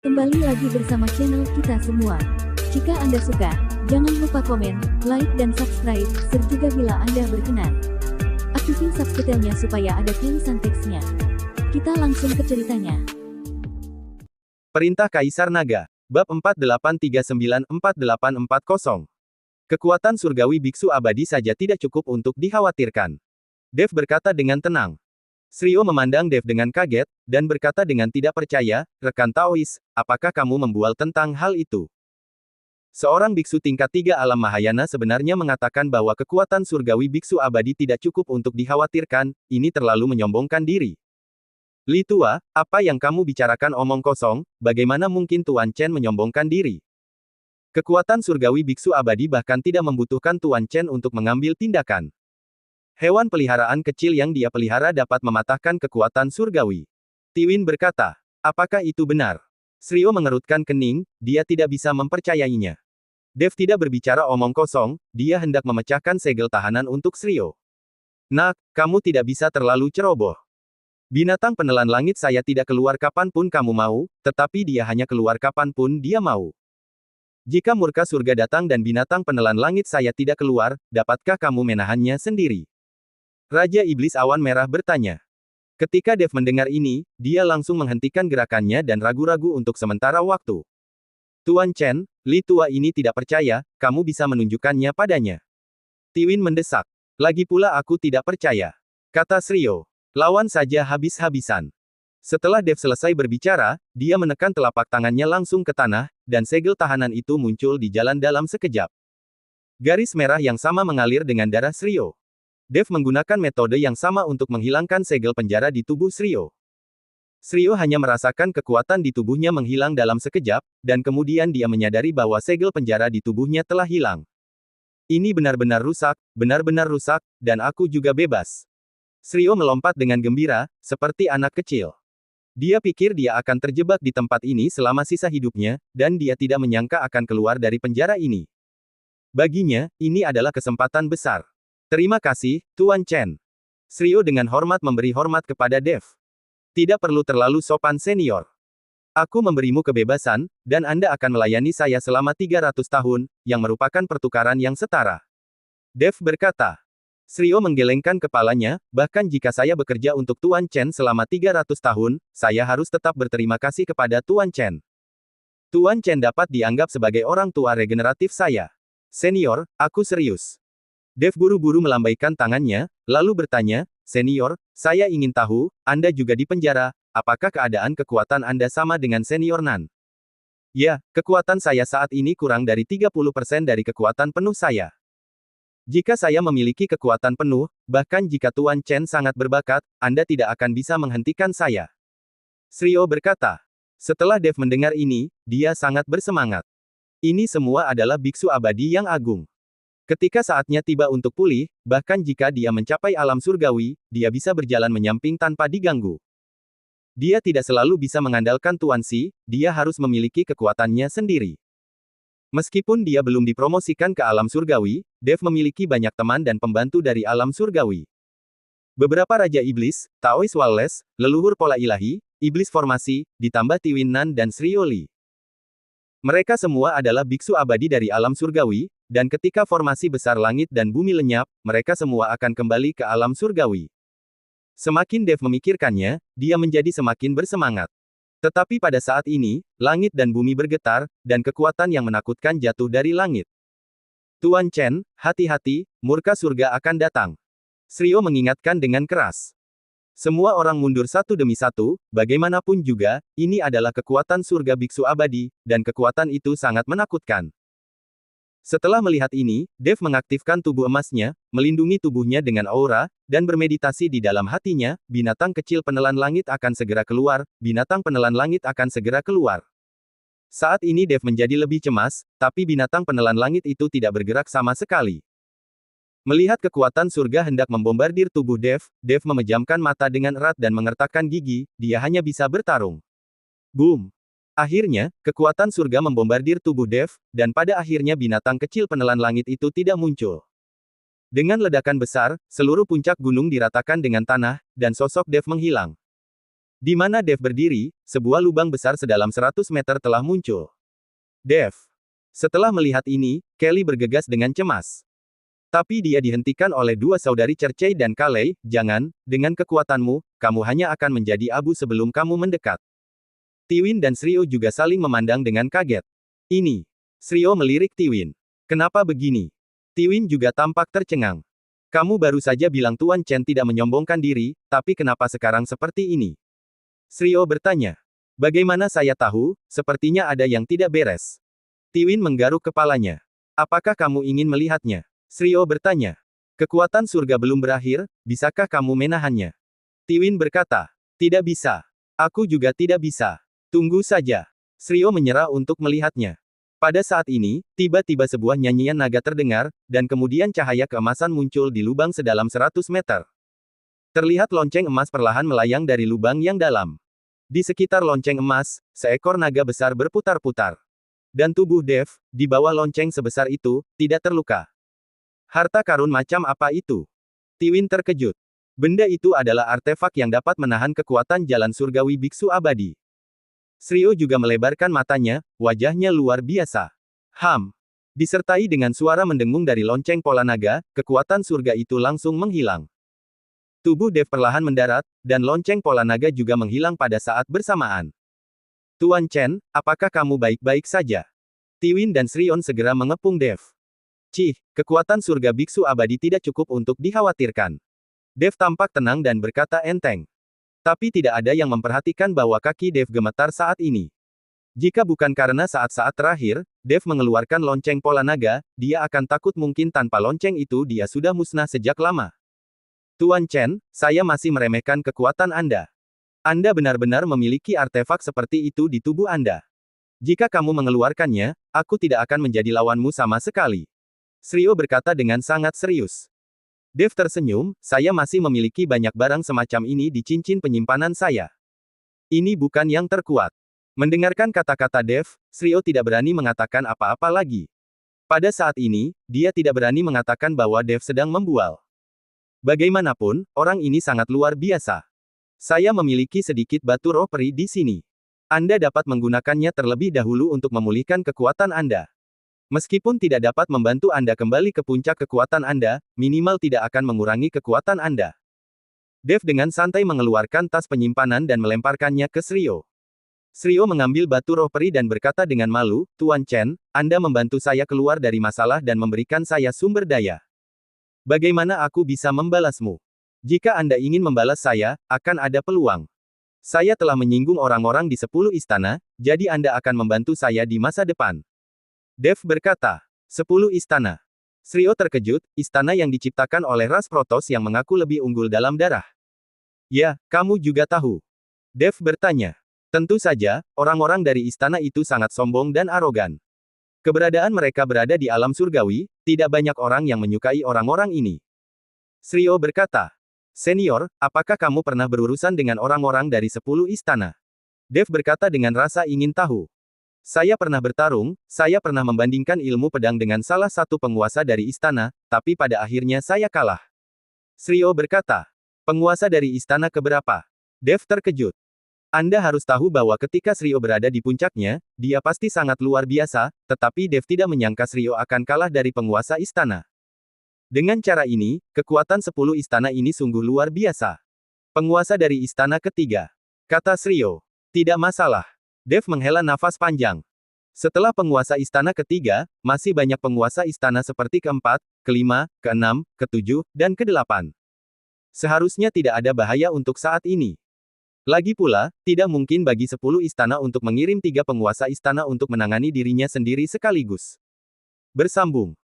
Kembali lagi bersama channel kita semua. Jika Anda suka, jangan lupa komen, like dan subscribe, serta bila Anda berkenan, aktifin subtitlenya supaya ada tulisan teksnya. Kita langsung ke ceritanya. Perintah Kaisar Naga. Bab 48394840. Kekuatan surgawi biksu abadi saja tidak cukup untuk dikhawatirkan. Dev berkata dengan tenang. Shrio memandang Dev dengan kaget, dan berkata dengan tidak percaya, rekan Taois, apakah kamu membual tentang hal itu? Seorang biksu tingkat 3 alam Mahayana sebenarnya mengatakan bahwa kekuatan surgawi biksu abadi tidak cukup untuk dikhawatirkan, ini terlalu menyombongkan diri. Li Tua, apa yang kamu bicarakan omong kosong, bagaimana mungkin Tuan Chen menyombongkan diri? Kekuatan surgawi biksu abadi bahkan tidak membutuhkan Tuan Chen untuk mengambil tindakan. Hewan peliharaan kecil yang dia pelihara dapat mematahkan kekuatan surgawi. Tiwin berkata, apakah itu benar? Shrio mengerutkan kening, dia tidak bisa mempercayainya. Dev tidak berbicara omong kosong, dia hendak memecahkan segel tahanan untuk Shrio. Nak, kamu tidak bisa terlalu ceroboh. Binatang penelan langit saya tidak keluar kapanpun kamu mau, tetapi dia hanya keluar kapanpun dia mau. Jika murka surga datang dan binatang penelan langit saya tidak keluar, dapatkah kamu menahannya sendiri? Raja Iblis Awan Merah bertanya. Ketika Dev mendengar ini, dia langsung menghentikan gerakannya dan ragu-ragu untuk sementara waktu. Tuan Chen, Li Tua ini tidak percaya, kamu bisa menunjukkannya padanya. Tiwin mendesak. Lagi pula aku tidak percaya. Kata Shrio. Lawan saja habis-habisan. Setelah Dev selesai berbicara, dia menekan telapak tangannya langsung ke tanah, dan segel tahanan itu muncul di jalan dalam sekejap. Garis merah yang sama mengalir dengan darah Shrio. Dev menggunakan metode yang sama untuk menghilangkan segel penjara di tubuh Shrio. Shrio hanya merasakan kekuatan di tubuhnya menghilang dalam sekejap, dan kemudian dia menyadari bahwa segel penjara di tubuhnya telah hilang. Ini benar-benar rusak, dan aku juga bebas. Shrio melompat dengan gembira, seperti anak kecil. Dia pikir dia akan terjebak di tempat ini selama sisa hidupnya, dan dia tidak menyangka akan keluar dari penjara ini. Baginya, ini adalah kesempatan besar. Terima kasih, Tuan Chen. Shrio dengan hormat memberi hormat kepada Dev. Tidak perlu terlalu sopan senior. Aku memberimu kebebasan, dan Anda akan melayani saya selama 300 tahun, yang merupakan pertukaran yang setara. Dev berkata. Shrio menggelengkan kepalanya, bahkan jika saya bekerja untuk Tuan Chen selama 300 tahun, saya harus tetap berterima kasih kepada Tuan Chen. Tuan Chen dapat dianggap sebagai orang tua regeneratif saya. Senior, aku serius. Dev buru-buru melambaikan tangannya, lalu bertanya, Senior, saya ingin tahu, Anda juga di penjara, apakah keadaan kekuatan Anda sama dengan Senior Nan? Ya, kekuatan saya saat ini kurang dari 30% dari kekuatan penuh saya. Jika saya memiliki kekuatan penuh, bahkan jika Tuan Chen sangat berbakat, Anda tidak akan bisa menghentikan saya. Shrio berkata. Setelah Dev mendengar ini, dia sangat bersemangat. Ini semua adalah biksu abadi yang agung. Ketika saatnya tiba untuk pulih, bahkan jika dia mencapai alam surgawi, dia bisa berjalan menyamping tanpa diganggu. Dia tidak selalu bisa mengandalkan Tuan Si, dia harus memiliki kekuatannya sendiri. Meskipun dia belum dipromosikan ke alam surgawi, Dev memiliki banyak teman dan pembantu dari alam surgawi. Beberapa Raja Iblis, Taois Wales, leluhur pola ilahi, Iblis formasi, ditambah Tiwin Nan dan Shrio Li. Mereka semua adalah biksu abadi dari alam surgawi, dan ketika formasi besar langit dan bumi lenyap, mereka semua akan kembali ke alam surgawi. Semakin Dev memikirkannya, dia menjadi semakin bersemangat. Tetapi pada saat ini, langit dan bumi bergetar, dan kekuatan yang menakutkan jatuh dari langit. Tuan Chen, hati-hati, murka surga akan datang. Shrio mengingatkan dengan keras. Semua orang mundur satu demi satu, bagaimanapun juga, ini adalah kekuatan surga biksu abadi, dan kekuatan itu sangat menakutkan. Setelah melihat ini, Dev mengaktifkan tubuh emasnya, melindungi tubuhnya dengan aura, dan bermeditasi di dalam hatinya, binatang kecil penelan langit akan segera keluar, binatang penelan langit akan segera keluar. Saat ini Dev menjadi lebih cemas, tapi binatang penelan langit itu tidak bergerak sama sekali. Melihat kekuatan surga hendak membombardir tubuh Dev, Dev memejamkan mata dengan erat dan mengertakkan gigi, dia hanya bisa bertarung. Boom! Akhirnya, kekuatan surga membombardir tubuh Dev, dan pada akhirnya binatang kecil penelan langit itu tidak muncul. Dengan ledakan besar, seluruh puncak gunung diratakan dengan tanah, dan sosok Dev menghilang. Di mana Dev berdiri, sebuah lubang besar sedalam 100 meter telah muncul. Dev. Setelah melihat ini, Kelly bergegas dengan cemas. Tapi dia dihentikan oleh dua saudari Cercei dan Kalei. Jangan, dengan kekuatanmu, kamu hanya akan menjadi abu sebelum kamu mendekat. Tiwin dan Shiryu juga saling memandang dengan kaget. Ini. Shiryu melirik Tiwin. Kenapa begini? Tiwin juga tampak tercengang. Kamu baru saja bilang Tuan Chen tidak menyombongkan diri, tapi kenapa sekarang seperti ini? Shiryu bertanya. Bagaimana saya tahu, sepertinya ada yang tidak beres. Tiwin menggaruk kepalanya. Apakah kamu ingin melihatnya? Shiryu bertanya. Kekuatan surga belum berakhir, bisakah kamu menahannya? Tiwin berkata. Tidak bisa. Aku juga tidak bisa. Tunggu saja. Shiryu menyerah untuk melihatnya. Pada saat ini, tiba-tiba sebuah nyanyian naga terdengar, dan kemudian cahaya keemasan muncul di lubang sedalam 100 meter. Terlihat lonceng emas perlahan melayang dari lubang yang dalam. Di sekitar lonceng emas, seekor naga besar berputar-putar. Dan tubuh Dev, di bawah lonceng sebesar itu, tidak terluka. Harta karun macam apa itu? Tiwin terkejut. Benda itu adalah artefak yang dapat menahan kekuatan jalan surgawi biksu abadi. Shiryu juga melebarkan matanya, wajahnya luar biasa. Disertai dengan suara mendengung dari lonceng pola naga, kekuatan surga itu langsung menghilang. Tubuh Dev perlahan mendarat, dan lonceng pola naga juga menghilang pada saat bersamaan. Tuan Chen, apakah kamu baik-baik saja? Tiwin dan Shiryu segera mengepung Dev. Kekuatan surga biksu abadi tidak cukup untuk dikhawatirkan. Dev tampak tenang dan berkata enteng. Tapi tidak ada yang memperhatikan bahwa kaki Dev gemetar saat ini. Jika bukan karena saat-saat terakhir, Dev mengeluarkan lonceng pola naga, dia akan takut mungkin tanpa lonceng itu dia sudah musnah sejak lama. Tuan Chen, saya masih meremehkan kekuatan Anda. Anda benar-benar memiliki artefak seperti itu di tubuh Anda. Jika kamu mengeluarkannya, aku tidak akan menjadi lawanmu sama sekali. Shiryu berkata dengan sangat serius. Dev tersenyum, saya masih memiliki banyak barang semacam ini di cincin penyimpanan saya. Ini bukan yang terkuat. Mendengarkan kata-kata Dev, Shiryu tidak berani mengatakan apa-apa lagi. Pada saat ini, dia tidak berani mengatakan bahwa Dev sedang membual. Bagaimanapun, orang ini sangat luar biasa. Saya memiliki sedikit batu roh peri di sini. Anda dapat menggunakannya terlebih dahulu untuk memulihkan kekuatan Anda. Meskipun tidak dapat membantu Anda kembali ke puncak kekuatan Anda, minimal tidak akan mengurangi kekuatan Anda. Dev dengan santai mengeluarkan tas penyimpanan dan melemparkannya ke Shiryu. Shiryu mengambil batu roh peri dan berkata dengan malu, Tuan Chen, Anda membantu saya keluar dari masalah dan memberikan saya sumber daya. Bagaimana aku bisa membalasmu? Jika Anda ingin membalas saya, akan ada peluang. Saya telah menyinggung orang-orang di 10 istana, jadi Anda akan membantu saya di masa depan. Dev berkata, 10 istana. Shiryu terkejut, istana yang diciptakan oleh ras Protoss yang mengaku lebih unggul dalam darah. Ya, kamu juga tahu. Dev bertanya. Tentu saja, orang-orang dari istana itu sangat sombong dan arogan. Keberadaan mereka berada di alam surgawi, tidak banyak orang yang menyukai orang-orang ini. Shiryu berkata, Senior, apakah kamu pernah berurusan dengan orang-orang dari 10 istana? Dev berkata dengan rasa ingin tahu. Saya pernah bertarung, saya pernah membandingkan ilmu pedang dengan salah satu penguasa dari istana, tapi pada akhirnya saya kalah. Shiryu berkata, penguasa dari istana keberapa? Dev terkejut. Anda harus tahu bahwa ketika Shiryu berada di puncaknya, dia pasti sangat luar biasa, tetapi Dev tidak menyangka Shiryu akan kalah dari penguasa istana. Dengan cara ini, kekuatan 10 istana ini sungguh luar biasa. Penguasa dari istana ketiga. Kata Shiryu. Tidak masalah. Dev menghela nafas panjang. Setelah penguasa istana ketiga, masih banyak penguasa istana seperti keempat, kelima, keenam, ketujuh, dan kedelapan. Seharusnya tidak ada bahaya untuk saat ini. Lagi pula, tidak mungkin bagi 10 istana untuk mengirim 3 penguasa istana untuk menangani dirinya sendiri sekaligus. Bersambung.